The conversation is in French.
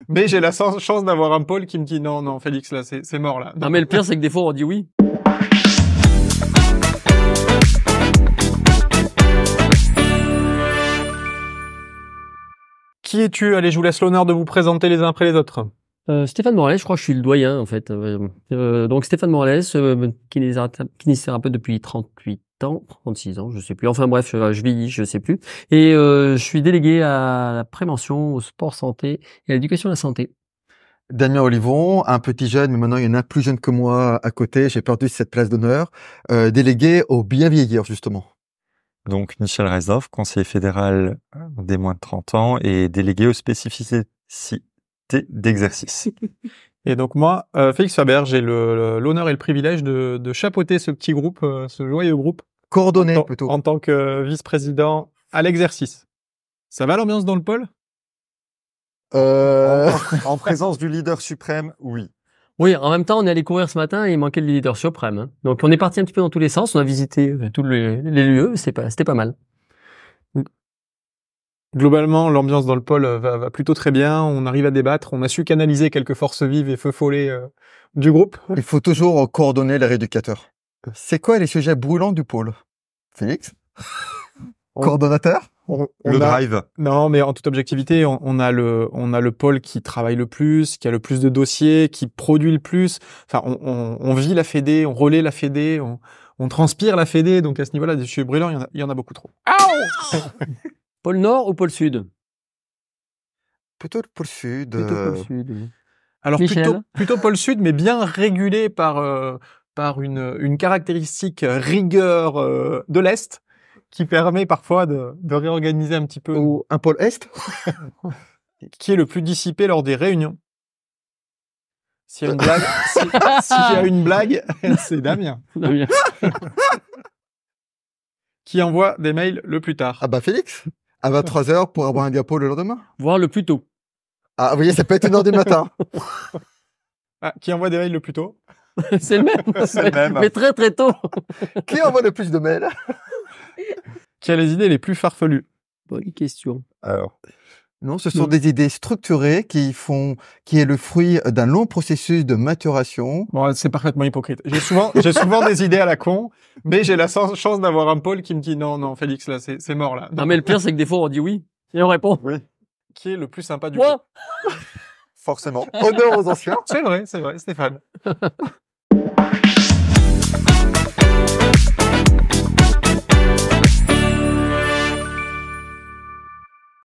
Mais j'ai la chance d'avoir un pôle qui me dit non, non, Félix, là, c'est mort, là. Non, mais le pire, c'est que des fois, on dit oui. Qui es-tu? Allez, je vous laisse l'honneur de vous présenter les uns après les autres. Stéphane Morales, je crois que je suis le doyen, en fait. Donc, Stéphane Morales, kinésithérapeute depuis 38 ans, 36 ans, je sais plus. Enfin bref, je vieillis, je sais plus. Et je suis délégué à la prévention, au sport santé et à l'éducation à la santé. Damien Olivon, un petit jeune, mais maintenant il y en a un plus jeune que moi à côté. J'ai perdu cette place d'honneur, délégué au bien vieillir, justement. Donc, Michel Rezoff, conseiller fédéral des moins de 30 ans et délégué aux spécificités d'exercice. Et donc moi, Félix Faber, j'ai l'honneur et le privilège de chapeauter ce petit groupe, ce joyeux groupe. Coordonné, plutôt. En tant que vice-président à l'exercice. Ça va l'ambiance dans le pôle? En présence du leader suprême, oui. Oui, en même temps, on est allé courir ce matin et il manquait le leader suprême. Hein. Donc, on est parti un petit peu dans tous les sens. On a visité tous les lieux. C'était pas mal. Globalement, l'ambiance dans le pôle va plutôt très bien. On arrive à débattre. On a su canaliser quelques forces vives et feux follets du groupe. Il faut toujours coordonner les rééducateurs. C'est quoi les sujets brûlants du pôle? Félix? Coordonnateur? Le drive. Non, mais en toute objectivité, on a le pôle qui travaille le plus, qui a le plus de dossiers, qui produit le plus. Enfin, on vit la fédé, on relaie la fédé, on transpire la fédé. Donc à ce niveau-là, des sujets brûlants, il y en a beaucoup trop. Pôle Nord ou pôle Sud? Plutôt le pôle Sud. Plutôt pôle Sud. Oui. Alors Michel? plutôt pôle Sud, mais bien régulé par une caractéristique rigueur de l'Est, qui permet parfois de réorganiser un petit peu. Ou un pôle Est? Qui est le plus dissipé lors des réunions. S'il y a une blague, s'il y a une blague, c'est Damien. Damien. Qui envoie des mails le plus tard. Ah bah Félix, à 23h pour avoir un diapo le lendemain. Voire le plus tôt. Ah, vous voyez, ça peut être 1h du matin. Ah, qui envoie des mails le plus tôt? C'est le même. C'est le même. Mais très très tôt. Qui envoie le plus de mails? Qui a les idées les plus farfelues? Bonne question. Alors, Non, ce sont des idées structurées qui est le fruit d'un long processus de maturation. Bon, c'est parfaitement hypocrite. J'ai souvent des idées à la con, mais j'ai la chance d'avoir un pôle qui me dit non, non, Félix, là, c'est mort, là. Non, mais le pire, c'est que des fois, on dit oui. Et on répond. oui, Qui est le plus sympa du Moi? groupe? forcément. Honneur aux anciens. C'est vrai, Stéphane.